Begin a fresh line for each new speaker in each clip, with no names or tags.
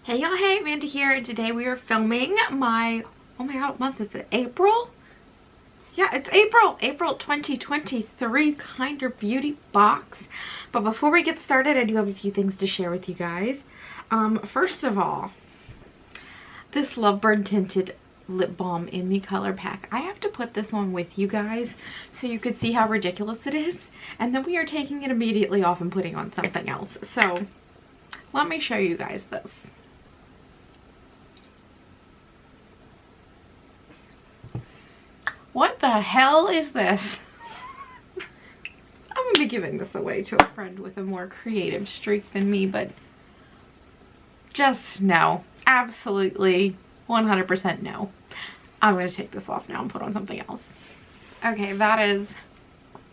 Hey y'all, hey, Amanda here, and today we are filming my, oh my god, what month is it? April? Yeah, it's April 2023 Kinder Beauty box. But before we get started, I do have a few things to share with you guys. First of all, this Lovebird tinted lip balm in the color pack. I have to put this on with you guys so you could see how ridiculous it is. And then we are taking it immediately off and putting on something else. So let me show you guys this. What the hell is this? I'm gonna be giving this away to a friend with a more creative streak than me, but just no. Absolutely 100% no. I'm gonna take this off now and put on something else. Okay, that is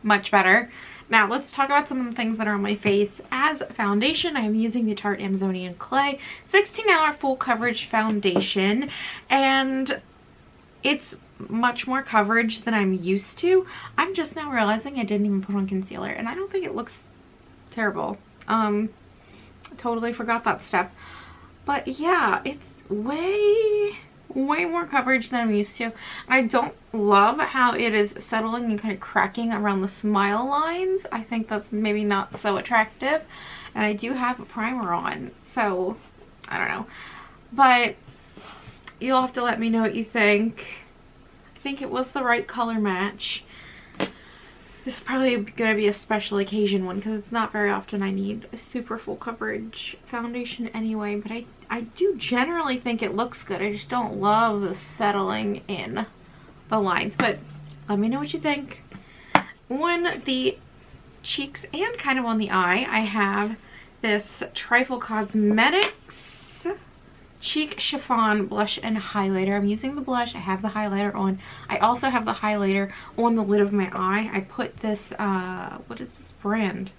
much better. Now let's talk about some of the things that are on my face. As foundation, I am using the Tarte Amazonian Clay 16-hour full coverage foundation, and it's much more coverage than I'm used to. I'm just now realizing I didn't even put on concealer, and I don't think it looks terrible. Totally forgot that step. But yeah, it's way more coverage than I'm used to. I don't love how it is settling and kind of cracking around the smile lines. I think that's maybe not so attractive. And I do have a primer on, so I don't know. But you'll have to let me know what you think. I think it was the right color match. This is probably going to be a special occasion one because it's not very often I need a super full coverage foundation anyway, but I do generally think it looks good. I just don't love the settling in the lines, but let me know what you think. On the cheeks and kind of on the eye, I have this Trifle Cosmetics Cheek Chiffon Blush and Highlighter. I'm using the blush. I have the highlighter on. I also have the highlighter on the lid of my eye. I put this, what is this brand?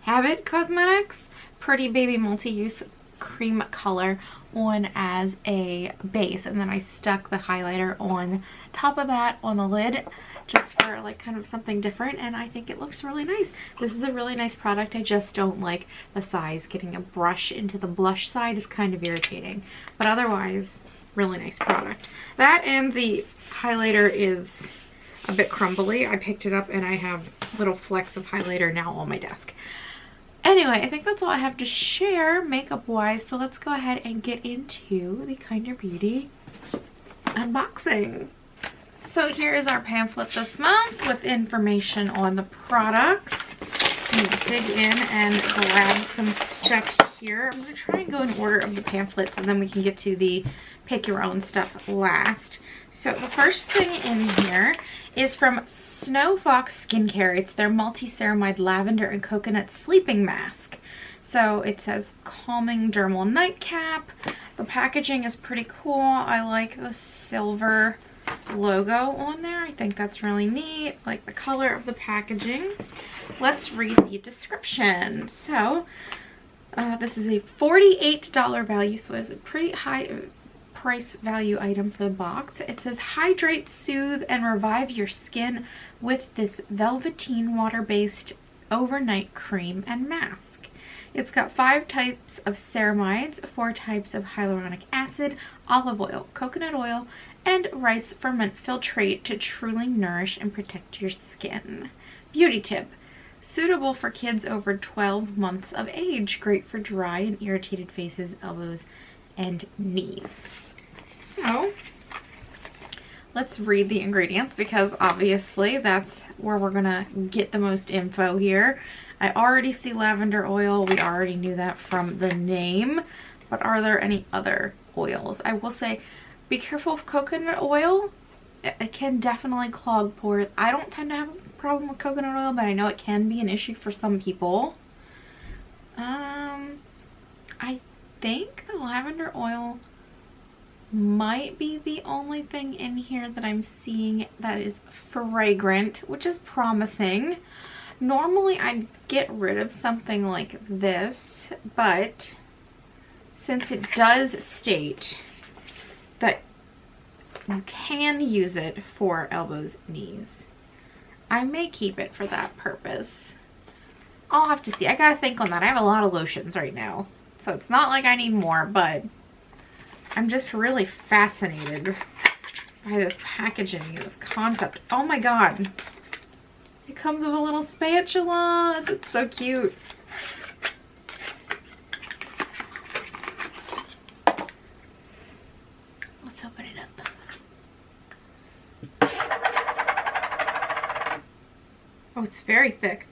Habit Cosmetics Pretty Baby Multi-Use Cream Color on as a base. And then I stuck the highlighter on top of that on the lid just for like kind of something different, and I think it looks really nice. This is a really nice product. I just don't like the size. Getting a brush into the blush side is kind of irritating, but otherwise really nice product. That and the highlighter is a bit crumbly. I picked it up and I have little flecks of highlighter now on my desk. Anyway, I think that's all I have to share makeup wise, so let's go ahead and get into the Kinder Beauty unboxing. So here is our pamphlet this month with information on the products. I'm going to dig in and grab some stuff here. I'm going to try and go in order of the pamphlets, and then we can get to the pick your own stuff last. So the first thing in here is from Snow Fox Skincare. It's their multi-ceramide lavender and coconut sleeping mask. So it says calming dermal nightcap. The packaging is pretty cool. I like the silver logo on there. I think that's really neat. Like the color of the packaging. Let's read the description. So this is a $48 value, so it's a pretty high price value item for the box. It says hydrate, soothe, and revive your skin with this velveteen water-based overnight cream and mask. It's got 5 types of ceramides, 4 types of hyaluronic acid, olive oil, coconut oil, and rice ferment filtrate to truly nourish and protect your skin. Beauty tip: suitable for kids over 12 months of age. Great for dry and irritated faces, elbows, and knees. So let's read the ingredients, because obviously that's where we're gonna get the most info here. I already see lavender oil. We already knew that from the name, but are there any other oils? I will say be careful of coconut oil. It can definitely clog pores. I don't tend to have a problem with coconut oil, but I know it can be an issue for some people. I think the lavender oil might be the only thing in here that I'm seeing that is fragrant, which is promising. Normally I'd get rid of something like this, but since it does state that you can use it for elbows, knees, I may keep it for that purpose. I'll have to see. I gotta think on that. I have a lot of lotions right now, so it's not like I need more, but I'm just really fascinated by this packaging, this concept. Oh my god. It comes with a little spatula. That's so cute. Let's open it up. Oh, it's very thick.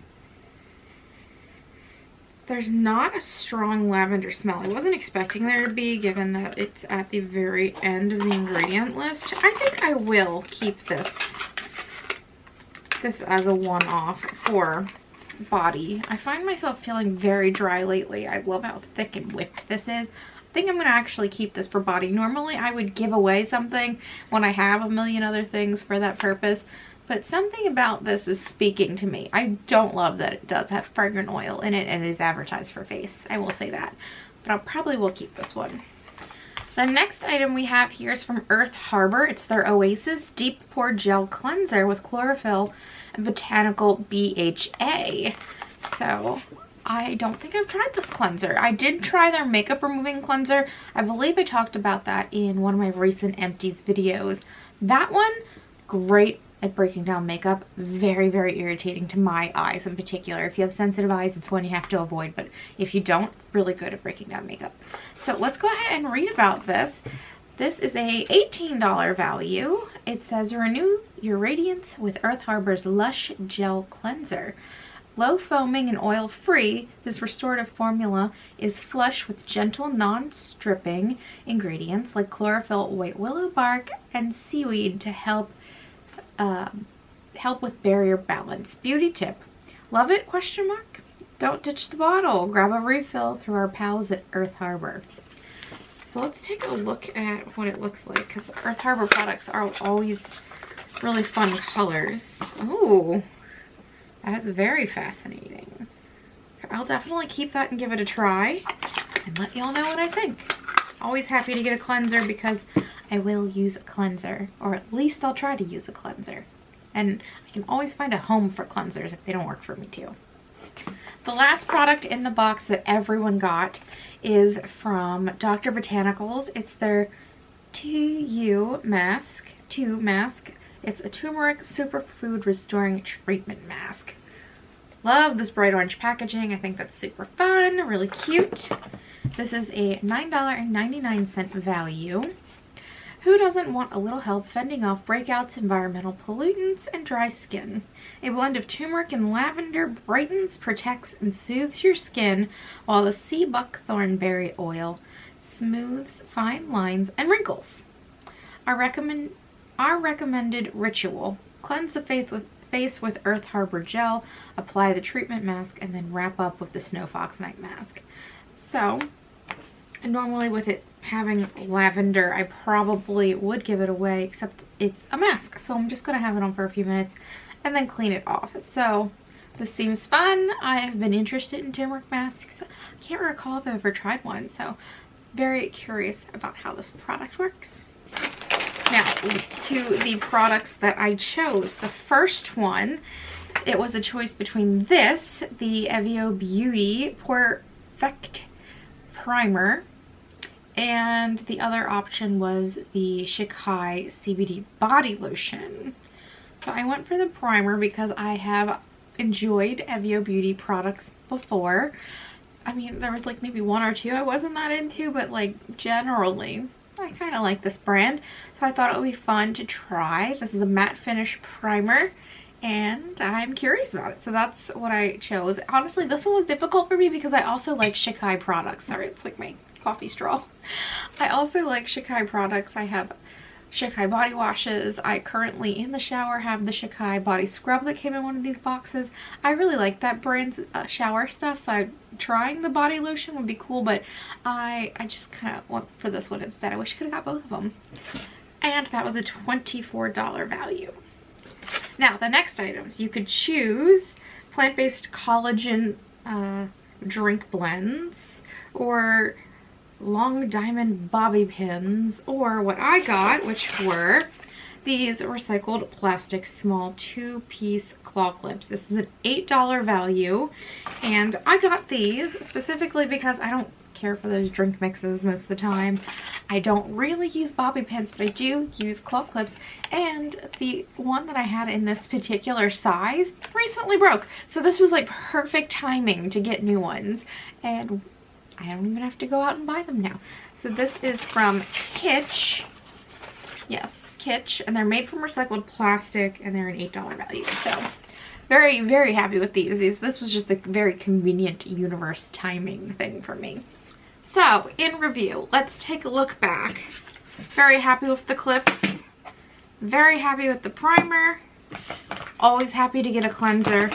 There's not a strong lavender smell. I wasn't expecting there to be, given that it's at the very end of the ingredient list. I think I will keep this as a one-off for body. I find myself feeling very dry lately. I love how thick and whipped this is. I think I'm going to actually keep this for body. Normally I would give away something when I have a million other things for that purpose. But something about this is speaking to me. I don't love that it does have fragrant oil in it and it is advertised for face. I will say that. But I probably will keep this one. The next item we have here is from Earth Harbor. It's their Oasis Deep Pore Gel Cleanser with chlorophyll and botanical BHA. So I don't think I've tried this cleanser. I did try their makeup removing cleanser. I believe I talked about that in one of my recent empties videos. That one, great at breaking down makeup. Very, very irritating to my eyes in particular. If you have sensitive eyes, it's one you have to avoid, but if you don't, really good at breaking down makeup. So let's go ahead and read about this. This is a $18 value. It says, renew your radiance with Earth Harbor's Lush Gel Cleanser. Low foaming and oil free, this restorative formula is flush with gentle, non-stripping ingredients like chlorophyll, white willow bark, and seaweed to help with barrier balance. Beauty tip: love it? Question mark. Don't ditch the bottle. Grab a refill through our pals at Earth Harbor. So let's take a look at what it looks like, because Earth Harbor products are always really fun colors. Oh, that is very fascinating. So I'll definitely keep that and give it a try and let y'all know what I think. Always happy to get a cleanser because I will use a cleanser, or at least I'll try to use a cleanser. And I can always find a home for cleansers if they don't work for me too. The last product in the box that everyone got is from Dr. Botanicals. It's their 2U mask. It's a turmeric superfood restoring treatment mask. Love this bright orange packaging. I think that's super fun, really cute. This is a $9.99 value. Who doesn't want a little help fending off breakouts, environmental pollutants, and dry skin? A blend of turmeric and lavender brightens, protects, and soothes your skin, while the sea buckthorn oil smooths fine lines and wrinkles. Our recommended ritual: cleanse the face with Earth Harbor gel, apply the treatment mask, and then wrap up with the Snow Fox night mask. So, normally with it having lavender, I probably would give it away, except it's a mask, so I'm just going to have it on for a few minutes and then clean it off. So this seems fun. I have been interested in turmeric masks. I can't recall if I've ever tried one, so very curious about how this product works. Now, to the products that I chose. The first one, it was a choice between this, the Evio Beauty Perfect Primer, and the other option was the Shikai CBD Body Lotion. So I went for the primer because I have enjoyed Evio Beauty products before. I mean, there was like maybe one or two I wasn't that into, but like generally I kind of like this brand. So I thought it would be fun to try. This is a matte finish primer and I'm curious about it. So that's what I chose. Honestly, this one was difficult for me because I also like Shikai products. Sorry, it's like my coffee straw. I also like Shikai products. I have Shikai body washes. I currently in the shower have the Shikai body scrub that came in one of these boxes. I really like that brand's shower stuff, so trying the body lotion would be cool, but I just kind of went for this one instead. I wish I could have got both of them. And that was a $24 value. Now the next items, you could choose plant-based collagen drink blends, or long diamond bobby pins, or what I got, which were these recycled plastic small 2-piece claw clips. This is an $8 value, and I got these specifically because I don't care for those drink mixes most of the time. I don't really use bobby pins, but I do use claw clips, and the one that I had in this particular size recently broke. So this was like perfect timing to get new ones, and I don't even have to go out and buy them now. So this is from Kitsch. Yes, Kitsch, and they're made from recycled plastic, and they're an $8 value. So very, very happy with these. This was just a very convenient universe timing thing for me. So, in review, let's take a look back. Very happy with the clips. Very happy with the primer. Always happy to get a cleanser.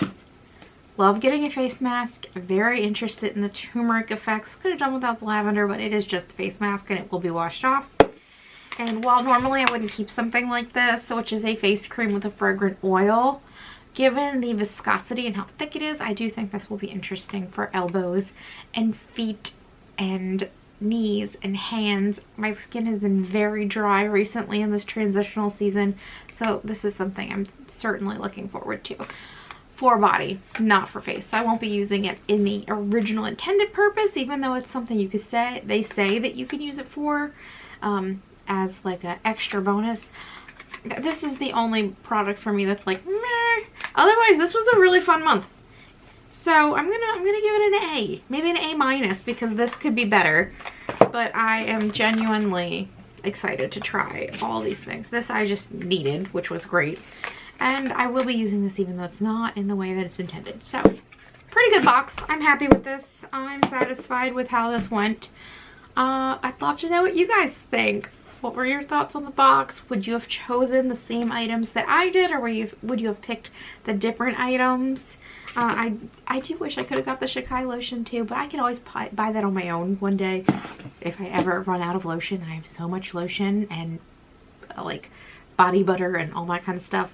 Love getting a face mask. Very interested in the turmeric effects. Could have done without the lavender, but it is just a face mask and it will be washed off. And while normally I wouldn't keep something like this, which is a face cream with a fragrant oil, given the viscosity and how thick it is, I do think this will be interesting for elbows and feet and knees and hands. My skin has been very dry recently in this transitional season, so this is something I'm certainly looking forward to. For body, not for face. So I won't be using it in the original intended purpose, even though it's something you could say, they say that you can use it for as like an extra bonus. This is the only product for me that's like meh. Otherwise, this was a really fun month. So I'm gonna give it an A, maybe an A-, because this could be better. But I am genuinely excited to try all these things. This I just needed, which was great. And I will be using this even though it's not in the way that it's intended. So, pretty good box. I'm happy with this. I'm satisfied with how this went. I'd love to know what you guys think. What were your thoughts on the box? Would you have chosen the same items that I did, or would you have picked the different items? I do wish I could have got the Shikai lotion too, but I can always buy that on my own one day if I ever run out of lotion. I have so much lotion and like body butter and all that kind of stuff.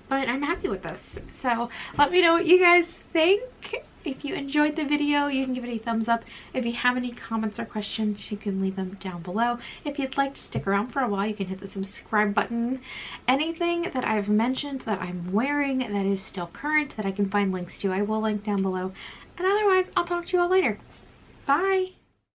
But I'm happy with this. So let me know what you guys think. If you enjoyed the video, you can give it a thumbs up. If you have any comments or questions, you can leave them down below. If you'd like to stick around for a while, you can hit the subscribe button. Anything that I've mentioned that I'm wearing that is still current that I can find links to, I will link down below. And otherwise, I'll talk to you all later. Bye!